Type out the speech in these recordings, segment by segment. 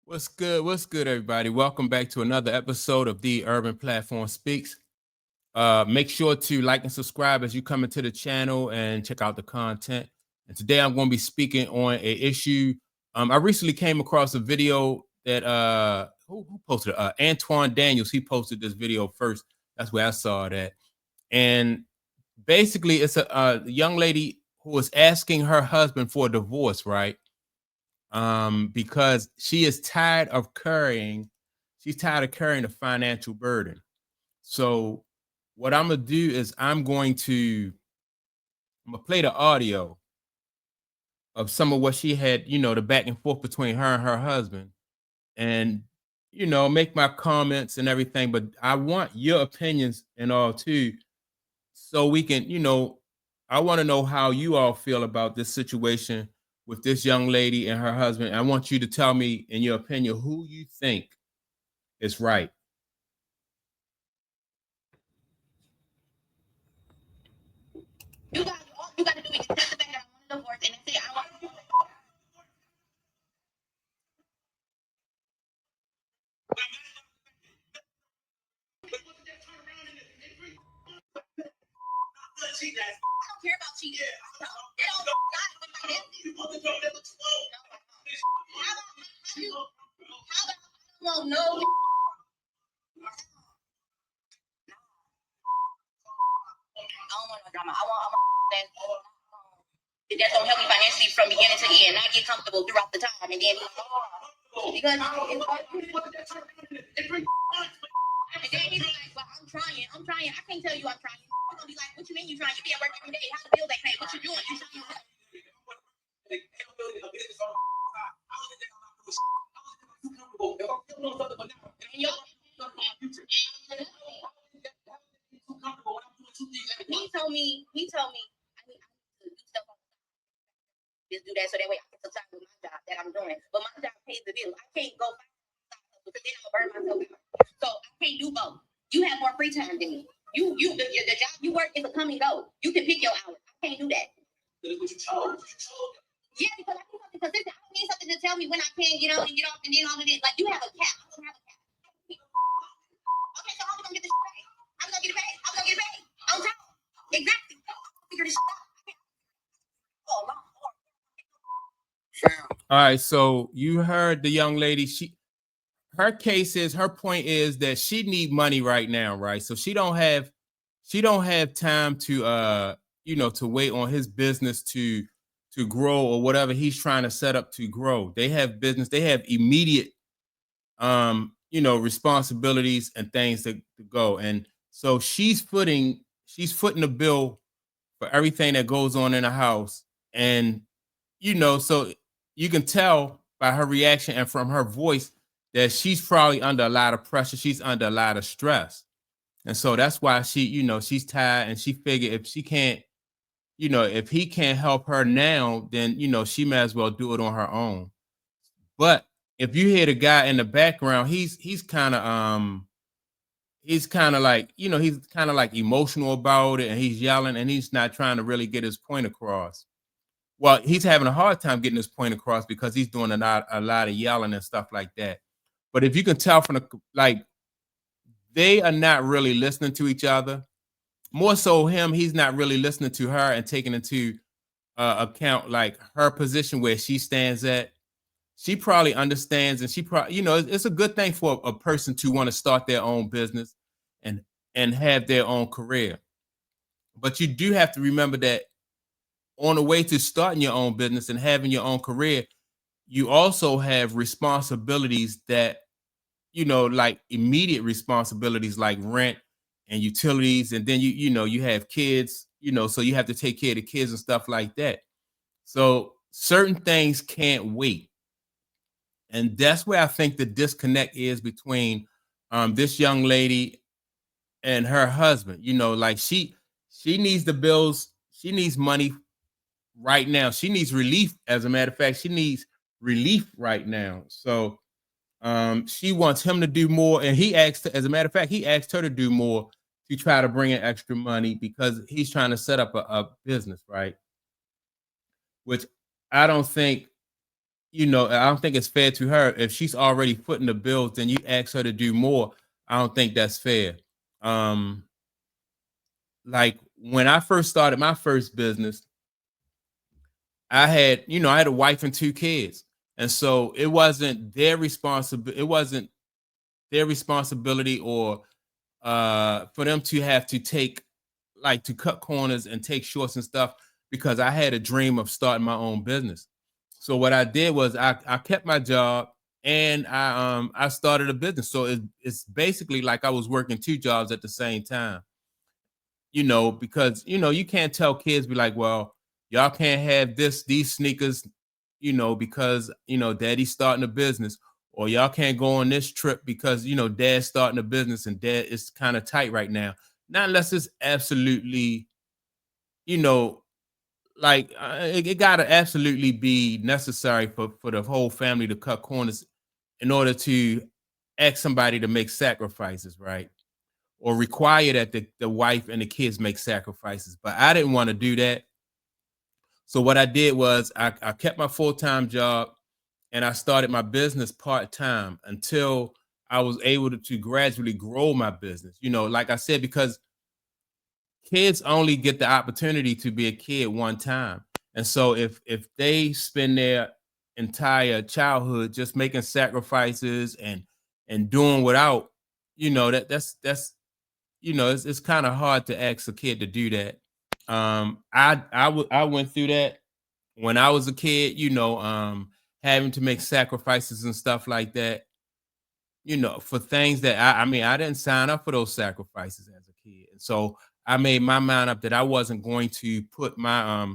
What's good? What's good, everybody? Welcome back to another episode of the Urban Platform Speaks. Make sure to like and subscribe as you come into the channel and check out the content. And today I'm going to be speaking on a issue. I recently came across a video that who posted it? Antoine Daniels. He posted this video first. That's where I saw it at. And basically, it's a young lady who was asking her husband for a divorce, right? Because she's tired of carrying the financial burden. So what I'm gonna do is I'm gonna play the audio of some of what she had, the back and forth between her and her husband, and make my comments and everything. But I want your opinions and all too, so we can, I want to know how you all feel about this situation with this young lady and her husband. I want you to tell me, in your opinion, who you think is right. All you gotta do is accept the fact that I want a divorce, and that's it. I want. I don't care about cheating. No, it don't God with my business. How about I don't know? I don't want no drama. I want that's gonna help me financially from beginning to end. Not get comfortable throughout the time, and then because and then he's like, well, I'm trying. I can't tell you I'm trying. You're gonna be like, what you mean you trying? You be at work every day. How the bills ain't paid? What you doing? You trying to and your he told me I need to do stuff on just do that so that way I can some time with my job that I'm doing. But my job pays the bill. I can't go because then I'm gonna burn myself out. So I can't do both. You have more free time than me. The job you work is a come and go. You can pick your hours. I can't do that. Yeah, because I need something consistent. I don't need something to tell me when I can get on and get off and then all of this. Like you have a cap. I don't have a cap. Okay, so how we gonna get this paid? How we gonna get it paid? How we gonna get it paid? On time. Exactly. Figure this shit out. Oh, my Lord. All right, so you heard the young lady. Her point is that she need money right now, right? So she don't have time to to wait on his business to grow or whatever he's trying to set up to grow. They have business, they have immediate responsibilities and things to go. And so she's footing the bill for everything that goes on in the house. And so you can tell by her reaction and from her voice that she's probably under a lot of pressure. She's under a lot of stress. And so that's why she's tired, and she figured if she can't, if he can't help her now, then she may as well do it on her own. But if you hear the guy in the background, he's kind of like, he's kind of like emotional about it, and he's yelling, and he's not trying to really get his point across. Well, he's having a hard time getting his point across because he's doing a lot of yelling and stuff like that. But if you can tell from like, they are not really listening to each other. More so he's not really listening to her and taking into account like her position where she stands at. She probably understands, and she probably, it's a good thing for a person to want to start their own business and have their own career. But you do have to remember that on the way to starting your own business and having your own career, you also have responsibilities that, like immediate responsibilities like rent and utilities. And then you have kids, so you have to take care of the kids and stuff like that. So certain things can't wait. And that's where I think the disconnect is between this young lady and her husband. Like she needs the bills, she needs money right now. She needs relief. As a matter of fact, she needs relief right now. So she wants him to do more, and as a matter of fact, he asked her to do more to try to bring in extra money because he's trying to set up a business, right? Which I don't think you know, I don't think it's fair to her. If she's already footing the bills, then you ask her to do more. I don't think that's fair. Um, like when I first started my first business, I had, you know, I had a wife and 2 kids. And so it wasn't their responsibility or for them to have to take like to cut corners and take shorts and stuff because I had a dream of starting my own business. So what I did was I kept my job and I started a business. So it's basically like I was working 2 jobs at the same time, you know, because you know, you can't tell kids be like, well, y'all can't have these sneakers, you know, because you know, daddy's starting a business, or y'all can't go on this trip because you know, dad's starting a business and dad is kind of tight right now. Not unless it's absolutely, you know, like it gotta absolutely be necessary for the whole family to cut corners in order to ask somebody to make sacrifices, right? Or require that the wife and the kids make sacrifices. But I didn't want to do that. So what I did was I kept my full-time job and I started my business part-time until I was able to gradually grow my business. You know, like I said, because kids only get the opportunity to be a kid one time. And so if they spend their entire childhood just making sacrifices and doing without, you know, that's you know, it's kind of hard to ask a kid to do that. I went through that when I was a kid, you know, having to make sacrifices and stuff like that, you know, for things that I mean, I didn't sign up for those sacrifices as a kid. And so I made my mind up that I wasn't going to put my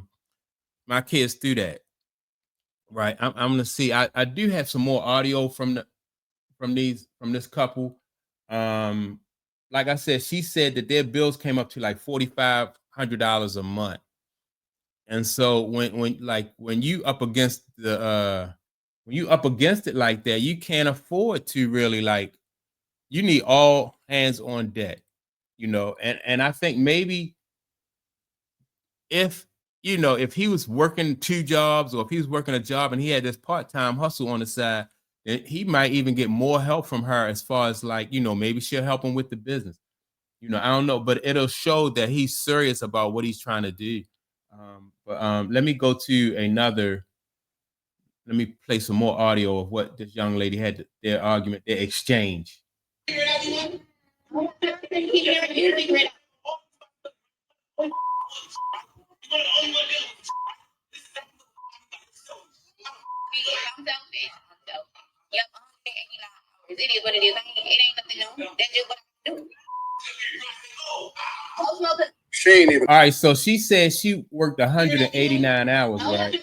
kids through that. Right. I'm gonna see. I do have some more audio from this couple. Um, like I said, she said that their bills came up to like $4,500 a month. And so when you up against the when you up against it like that, you can't afford to really like you need all hands on deck, you know. And I think maybe if you know if he was working 2 jobs or if he was working a job and he had this part-time hustle on the side, then he might even get more help from her as far as like, you know, maybe she'll help him with the business. You know, I don't know, but it'll show that he's serious about what he's trying to do. But let me go to another. Let me play some more audio of what this young lady had their argument, their exchange. I'm selfish. I'm selfish. Yep, 189 hours. It is what it is. It ain't nothing new. That's just what I do. She ain't even. All right, so she said she worked 189 hours, right?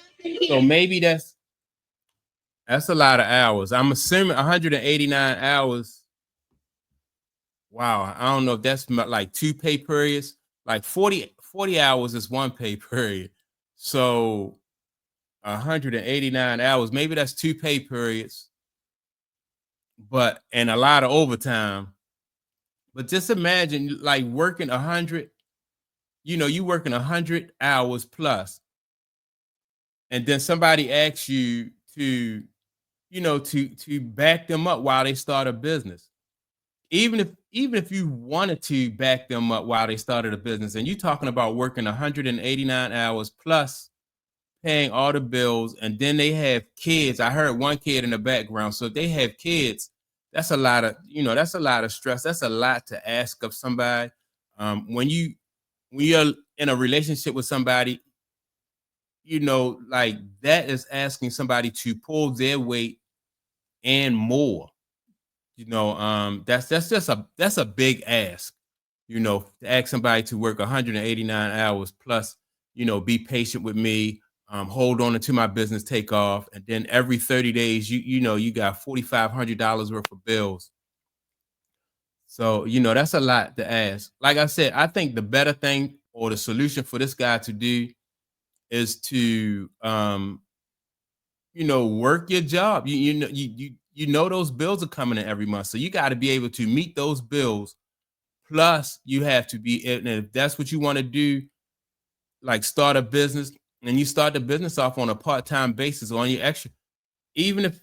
So maybe that's a lot of hours. I'm assuming 189 hours. Wow, I don't know if that's like 2 pay periods. Like 40 hours is 1 pay period. So 189 hours, maybe that's 2 pay periods, but and a lot of overtime. But just imagine like working 100, you know, you working 100 hours plus, and then somebody asks you to, you know, to back them up while they start a business. Even if you wanted to back them up while they started a business, and you're talking about working 189 hours plus paying all the bills, and then they have kids. I heard one kid in the background. So if they have kids, that's a lot of, you know, that's a lot of stress. That's a lot to ask of somebody. When you're in a relationship with somebody, you know, like that is asking somebody to pull their weight and more. You know, that's a big ask, you know, to ask somebody to work 189 hours plus, you know, be patient with me, hold on until my business take off, and then every 30 days, you know, you got $4,500 worth of bills. So, you know, that's a lot to ask. Like I said, I think the better thing or the solution for this guy to do is to you know, work your job. You know those bills are coming in every month. So you got to be able to meet those bills. Plus, you have to be, and if that's what you want to do, like start a business, and you start the business off on a part-time basis on your extra. even if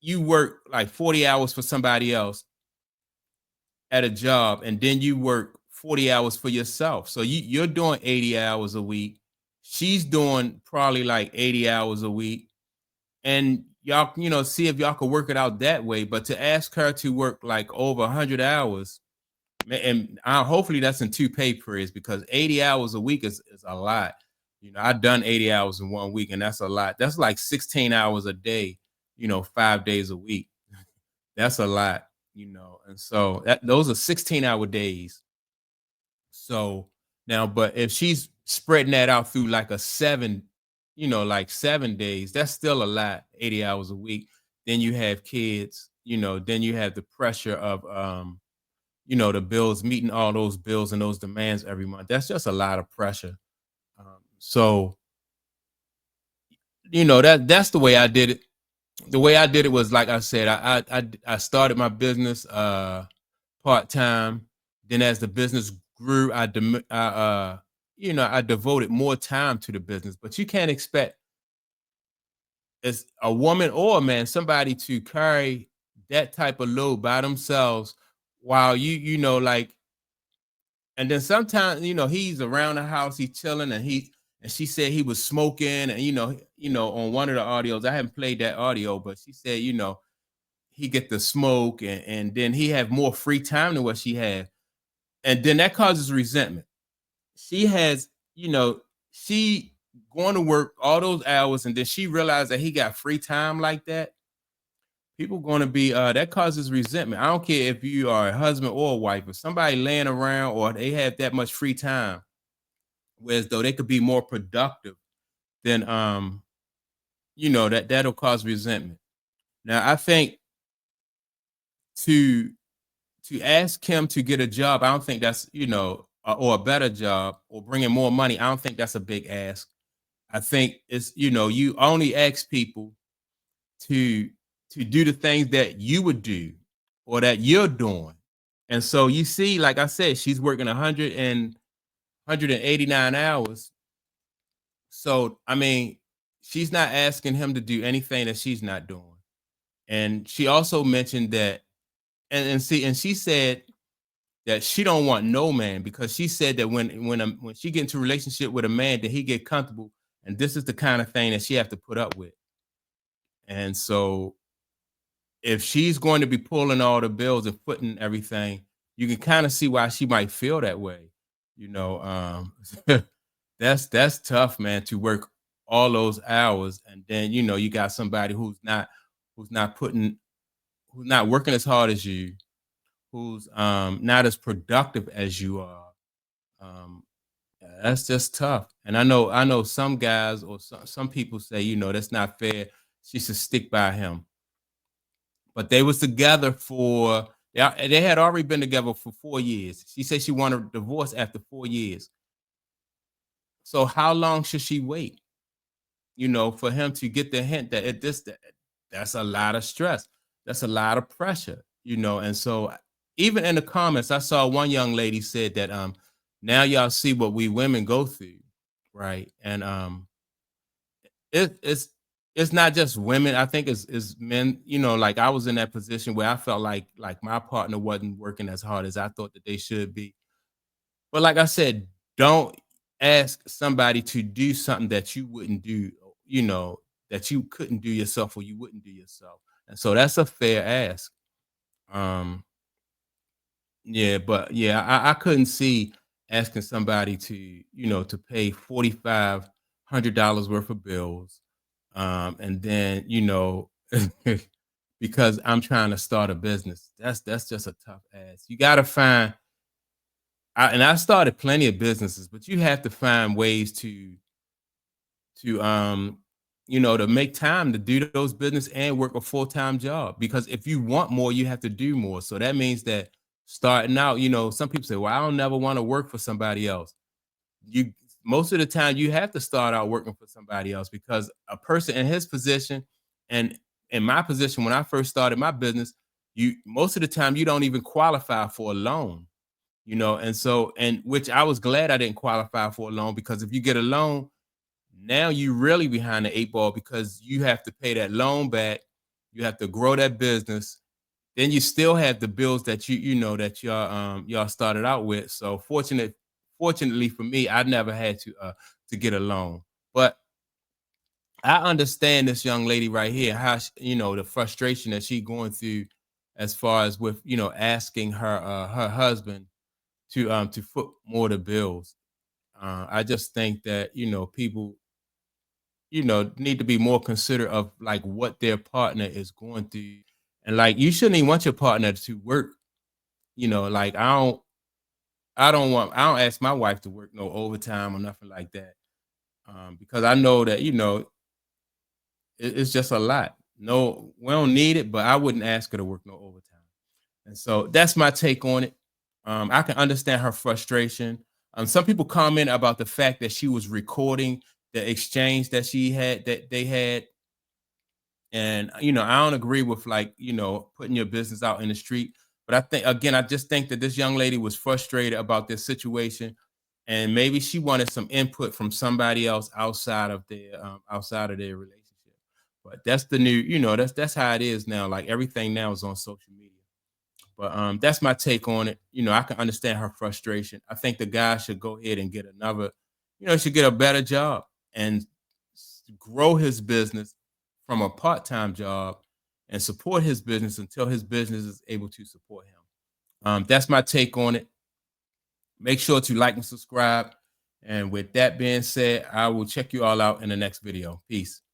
you work like 40 hours for somebody else at a job, and then you work 40 hours for yourself. So you're doing 80 hours a week. She's doing probably like 80 hours a week. And y'all, see if y'all could work it out that way. But to ask her to work like over 100 hours, and hopefully that's in 2 pay periods, because 80 hours a week is a lot. I've done 80 hours in 1 week, and that's a lot. That's like 16 hours a day, 5 days a week. That's a lot, and so those are 16-hour days. So now, but if she's spreading that out through like a 7, like 7 days, that's still a lot, 80 hours a week. Then you have kids, then you have the pressure of the bills, meeting all those bills and those demands every month. That's just a lot of pressure. So that's the way I did it. The way I did it was, like I said, I started my business part-time. Then as the business grew, I devoted more time to the business. But you can't expect, as a woman or a man, somebody to carry that type of load by themselves while like, and then sometimes, he's around the house, he's chilling, and she said he was smoking, and on one of the audios, I haven't played that audio, but she said, he get the smoke, and then he have more free time than what she had. And then that causes resentment. She has, she going to work all those hours, and then she realized that he got free time like that. People going to be that causes resentment. I don't care if you are a husband or a wife, if somebody laying around or they have that much free time, whereas though they could be more productive, then that'll cause resentment. Now I think to ask him to get a job, I don't think that's, or a better job, or bringing more money, I don't think that's a big ask. I think it's, you only ask people to do the things that you would do or that you're doing. And so you see, like I said, she's working 189 hours. So, I mean, she's not asking him to do anything that she's not doing. And she also mentioned that, and she said that she don't want no man, because she said that when she get into a relationship with a man, that he get comfortable, and this is the kind of thing that she have to put up with. And so if she's going to be pulling all the bills and footing everything, you can kind of see why she might feel that way. That's tough, man, to work all those hours, and then you got somebody who's not working as hard as you, who's not as productive as you are. That's just tough. And I know some guys, or some people say, that's not fair. She should stick by him. But they was together they had already been together for 4 years. She said she wanted a divorce after 4 years. So how long should she wait? For him to get the hint that that's a lot of stress. That's a lot of pressure, and so even in the comments, I saw one young lady said that now y'all see what we women go through, right? And it's not just women. I think it's men. Like I was in that position where I felt like my partner wasn't working as hard as I thought that they should be. But like I said, don't ask somebody to do something that you wouldn't do, that you couldn't do yourself, or you wouldn't do yourself. And so that's a fair ask. Yeah, but yeah, I couldn't see asking somebody to, to pay $4,500 worth of bills. And then, because I'm trying to start a business. That's just a tough ask. You gotta find, and I started plenty of businesses, but you have to find ways to to make time to do those business and work a full-time job. Because if you want more, you have to do more. So that means that starting out, some people say, well, I don't never want to work for somebody else. You Most of the time you have to start out working for somebody else, because a person in his position and in my position, when I first started my business, most of the time you don't even qualify for a loan. And so, and which I was glad I didn't qualify for a loan, because if you get a loan, Now you really behind the 8 ball because you have to pay that loan back. You have to grow that business. Then you still have the bills that you know that y'all started out with. So fortunately for me, I never had to get a loan. But I understand this young lady right here, how the frustration that she going through as far as with asking her husband to foot more the bills. I just think that people need to be more considerate of like what their partner is going through. And like you shouldn't even want your partner to work. Like I don't ask my wife to work no overtime or nothing like that. Because I know that, it's just a lot. No, we don't need it, but I wouldn't ask her to work no overtime. And so that's my take on it. I can understand her frustration. Some people comment about the fact that she was recording the exchange that they had. And I don't agree with like, putting your business out in the street. But I think again, I just think that this young lady was frustrated about this situation, and maybe she wanted some input from somebody else outside of their relationship. But that's the new, that's how it is now. Like everything now is on social media. But that's my take on it. I can understand her frustration. I think the guy should go ahead and get another, should get a better job and grow his business from a part-time job and support his business until his business is able to support him. That's my take on it. Make sure to like and subscribe. And with that being said, I will check you all out in the next video. Peace.